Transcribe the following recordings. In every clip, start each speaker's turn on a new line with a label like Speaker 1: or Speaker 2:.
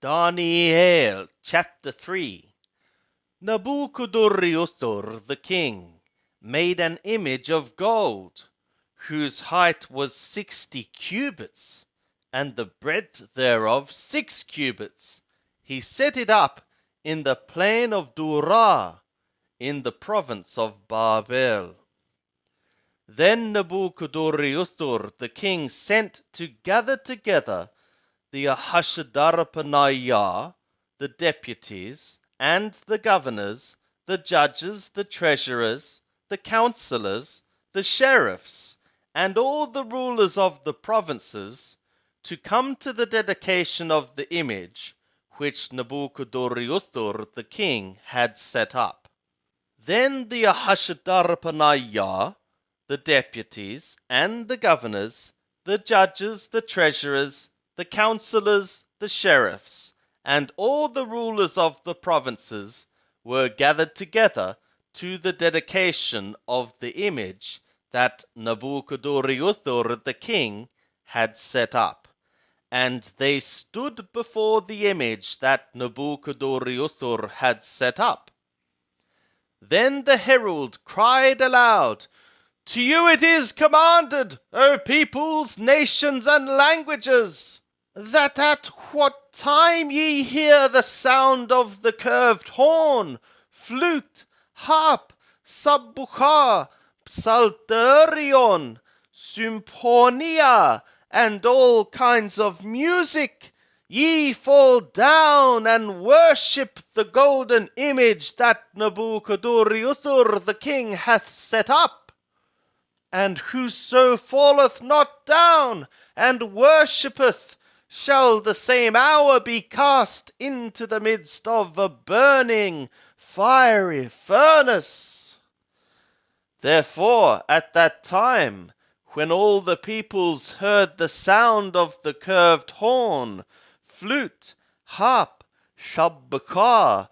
Speaker 1: Daniel chapter 3. Nabuchodonosor the king made an image of gold, whose height was 60 cubits, and the breadth thereof 6 cubits. He set it up in the plain of Dura, in the province of Babel. Then Nabuchodonosor the king sent to gather together the Ahasudarpanaya, the deputies, and the governors, the judges, the treasurers, the counselors, the sheriffs, and all the rulers of the provinces, to come to the dedication of the image which Nabuchodonosor the king had set up. Then the Ahasudarpanaya, the deputies, and the governors, the judges, the treasurers, the counselors, the sheriffs, and all the rulers of the provinces were gathered together to the dedication of the image that Nabuchodonosor the king had set up. And they stood before the image that Nabuchodonosor had set up. Then the herald cried aloud, "To you it is commanded, O peoples, nations, and languages, that at what time ye hear the sound of the curved horn, flute, harp, sabbucha, psalterion, symphonia, and all kinds of music, ye fall down and worship the golden image that Nabuchodonosor the king hath set up. And whoso falleth not down and worshippeth shall the same hour be cast into the midst of a burning fiery furnace." Therefore at that time, when all the peoples heard the sound of the curved horn, flute, harp, sabbucha,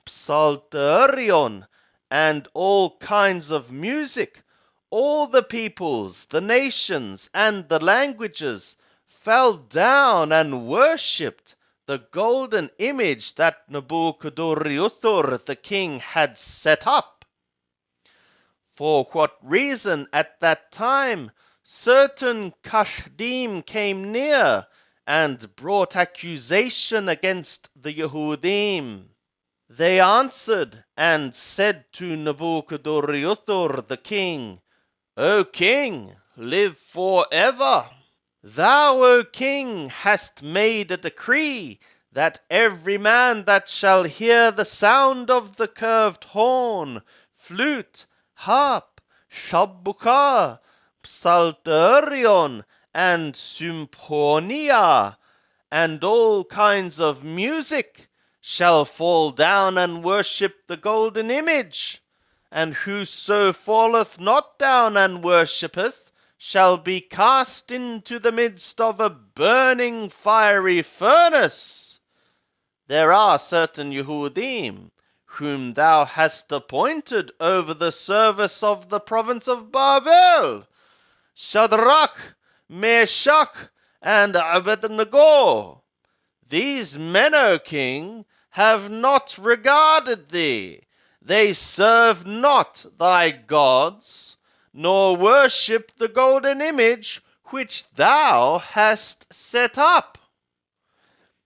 Speaker 1: psalterion, and all kinds of music, all the peoples, the nations, and the languages fell down and worshipped the golden image that Nabuchodonosor the king had set up. For what reason at that time certain Kasdim came near and brought accusation against the Yehudim. They answered and said to Nabuchodonosor the king, "O king, live forever. Thou, O king, hast made a decree that every man that shall hear the sound of the curved horn, flute, harp, sabbucha, psalterion, and symphonia, and all kinds of music, shall fall down and worship the golden image. And whoso falleth not down and worshippeth shall be cast into the midst of a burning fiery furnace. There are certain Yehudim, whom thou hast appointed over the service of the province of Babel, Shadrach, Meshach, and Abednego. These men, O king, have not regarded thee. They serve not thy gods, nor worship the golden image which thou hast set up."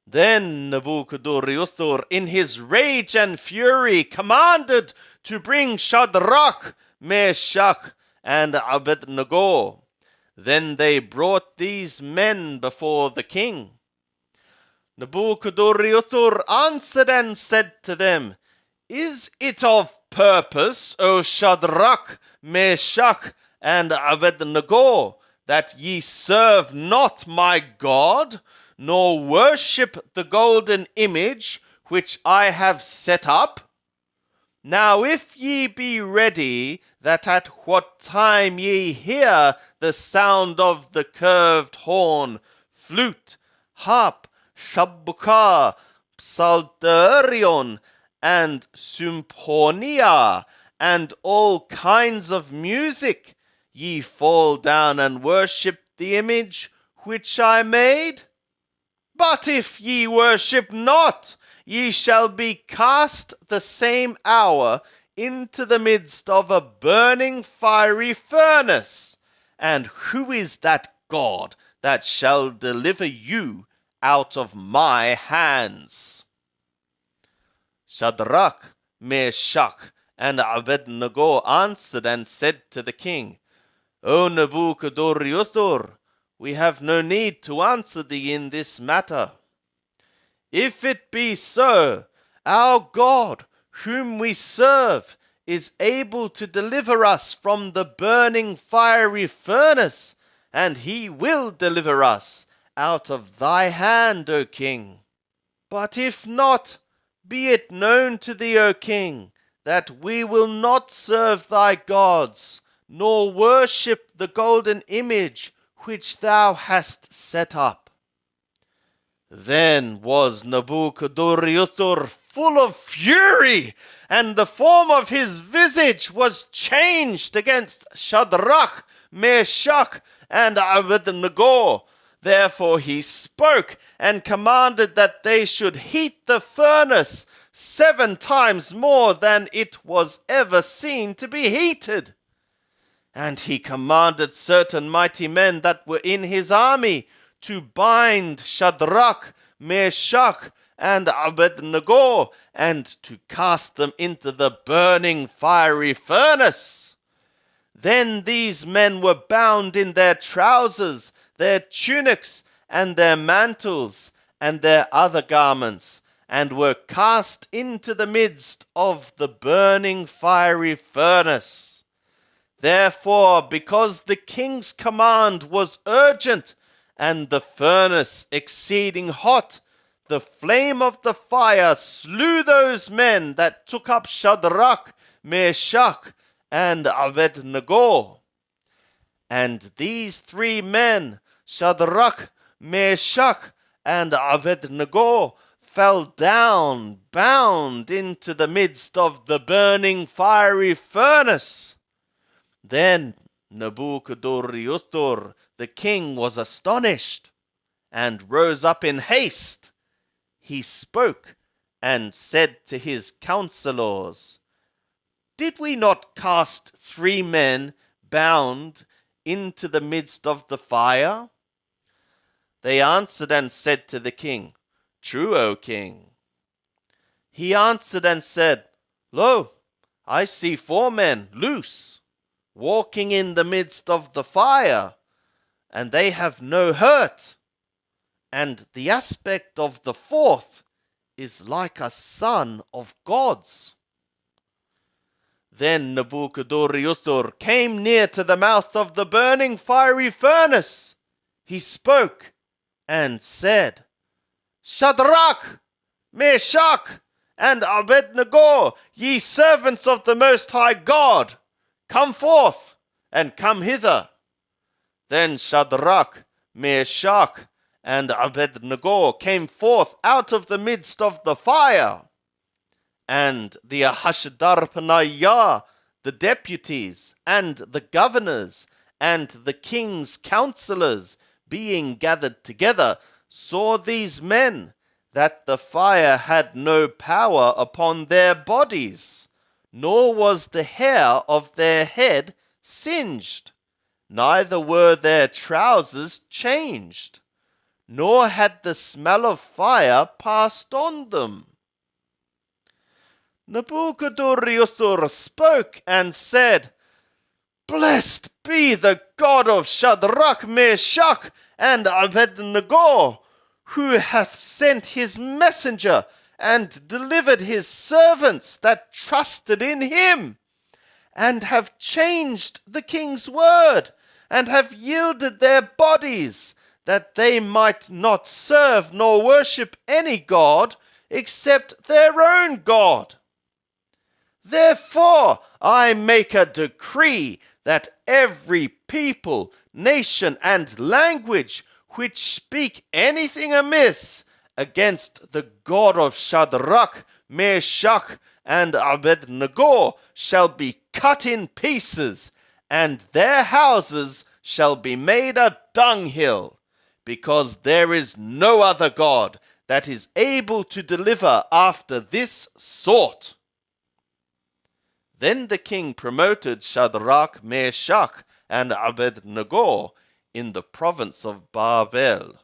Speaker 1: Then Nabuchodonosor, in his rage and fury, commanded to bring Shadrach, Meshach, and Abednego. Then they brought these men before the king. Nabuchodonosor answered and said to them, "Is it of purpose, O Shadrach, Meshach, and Abednego, that ye serve not my God, nor worship the golden image which I have set up? Now if ye be ready, that at what time ye hear the sound of the curved horn, flute, harp, sabbucha, psalterion, and symphonia, and all kinds of music, ye fall down and worship the image which I made? But if ye worship not, ye shall be cast the same hour into the midst of a burning fiery furnace. And who is that God that shall deliver you out of my hands?" Shadrach, Meshach, and Abednego answered and said to the king, "O Nebuchadnezzar, we have no need to answer thee in this matter. If it be so, our God, whom we serve, is able to deliver us from the burning fiery furnace, and he will deliver us out of thy hand, O king. But if not, be it known to thee, O king, that we will not serve thy gods, nor worship the golden image which thou hast set up." Then was Nebuchadnezzar full of fury, and the form of his visage was changed against Shadrach, Meshach, and Abednego. Therefore he spoke and commanded that they should heat the furnace 7 times more than it was ever seen to be heated. And he commanded certain mighty men that were in his army to bind Shadrach, Meshach, and Abednego, and to cast them into the burning fiery furnace. Then these men were bound in their trousers, their tunics, and their mantles, and their other garments, and were cast into the midst of the burning fiery furnace. Therefore, because the king's command was urgent, and the furnace exceeding hot, the flame of the fire slew those men that took up Shadrach, Meshach, and Abednego. And these 3 men, Shadrach, Meshach, and Abednego, fell down bound into the midst of the burning fiery furnace. Then Nebuchadnezzar the king was astonished, and rose up in haste. He spoke and said to his counselors, "Did we not cast 3 men bound into the midst of the fire?" They answered and said to the king, "True, O king." He answered and said, "Lo, I see 4 men loose, walking in the midst of the fire, and they have no hurt, and the aspect of the 4th is like a son of gods." Then Nebuchadnezzar came near to the mouth of the burning fiery furnace. He spoke and said, "Shadrach, Meshach, and Abednego, ye servants of the Most High God, come forth and come hither." Then Shadrach, Meshach, and Abednego came forth out of the midst of the fire. And the Ahashdarpanayah, the deputies, and the governors, and the king's counselors, being gathered together, saw these men, that the fire had no power upon their bodies, nor was the hair of their head singed, neither were their trousers changed, nor had the smell of fire passed on them. Nebuchadnezzar spoke and said, "Blessed be the God of Shadrach, Meshach, and Abednego, who hath sent his messenger and delivered his servants that trusted in him, and have changed the king's word, and have yielded their bodies, that they might not serve nor worship any god except their own God. Therefore I make a decree that every people, nation, and language which speak anything amiss against the God of Shadrach, Meshach, and Abednego shall be cut in pieces, and their houses shall be made a dunghill, because there is no other God that is able to deliver after this sort. Then the king promoted Shadrach, Meshach, and Abednego in the province of Babel.